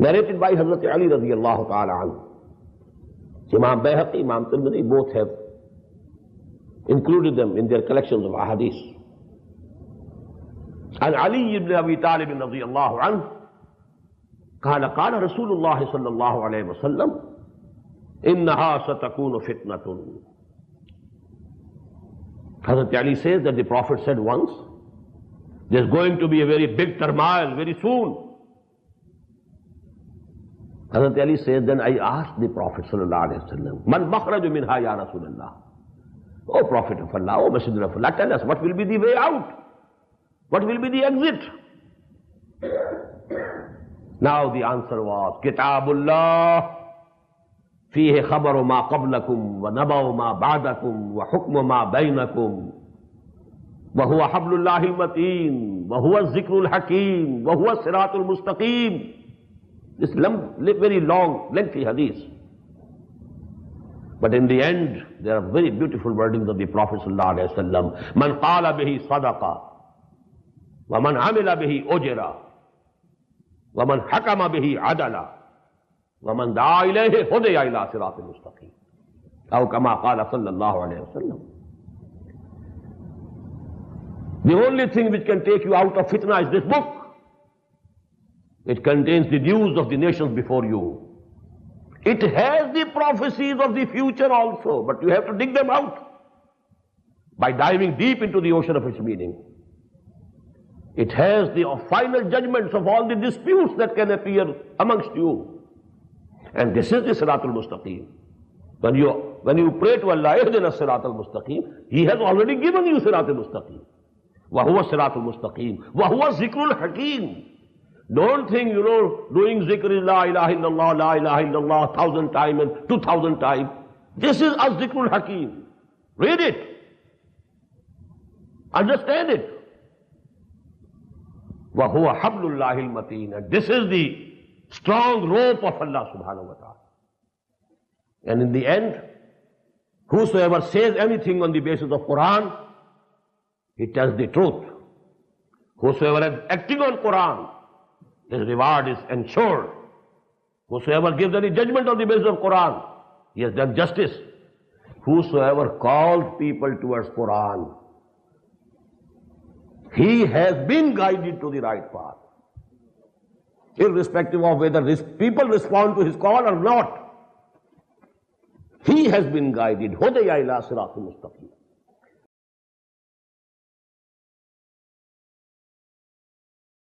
narrated by Hazrat Ali radiyallahu ta'ala anhu. Imam Bayhaqi, Imam Tirmidhi both have included them in their collections of ahadith. And Ali ibn Abi Talib radiyallahu anhu قال رسول الله صلى الله عليه وسلم إنها ستكون فتنة. Hazrat Ali says that the Prophet said once, there's going to be a very big turmoil very soon. Hazrat Ali says, then I asked the Prophet sallallahu alaihi wasallam, Man makhraju minha ya Rasulullah? O Prophet of Allah, O Messenger of Allah, tell us what will be the way out? What will be the exit? Now the answer was, Kitabullah, fihi khabaru ma qablakum, wa naba'u ma ba'dakum, wa hukmu ma baynakum, wa huwa hablullahi al-mateen, wa huwa zikrul hakim, wa huwa siratul mustaqim. This very long, lengthy hadith. But in the end, there are very beautiful wordings of the Prophet sallallahu alaihi wasallam. Man qala bihi sadaqa, wa man amila bihi ujra, wa man hakama bihi adala, wa man da'a ilayhi hudiya ila siratil mustaqim. Aw kama qala sallallahu alaihi wasallam. The only thing which can take you out of fitna is this book. It contains the news of the nations before you. It has the prophecies of the future also, but you have to dig them out by diving deep into the ocean of its meaning. It has the final judgments of all the disputes that can appear amongst you. And this is the Siratul Mustaqim. When you pray to Allah, Ihdina Siratul Mustaqim, He has already given you Siratul Mustaqim. Wa huwa Siratul Mustaqim. Wa huwa Zikrul Hakim. Don't think, doing zikr is la ilaha illallah, 1,000 times and 2,000 times. This is az-zikrul hakim. Read it. Understand it. Wa huwa hablullahi al-mateen. And this is the strong rope of Allah subhanahu wa ta'ala. And in the end, whosoever says anything on the basis of Quran, he tells the truth. Whosoever is acting on Quran, his reward is ensured. Whosoever gives any judgment on the basis of Quran, he has done justice. Whosoever calls people towards Quran, he has been guided to the right path. Irrespective of whether people respond to his call or not, he has been guided. Hudaya ila siratul mustaqim.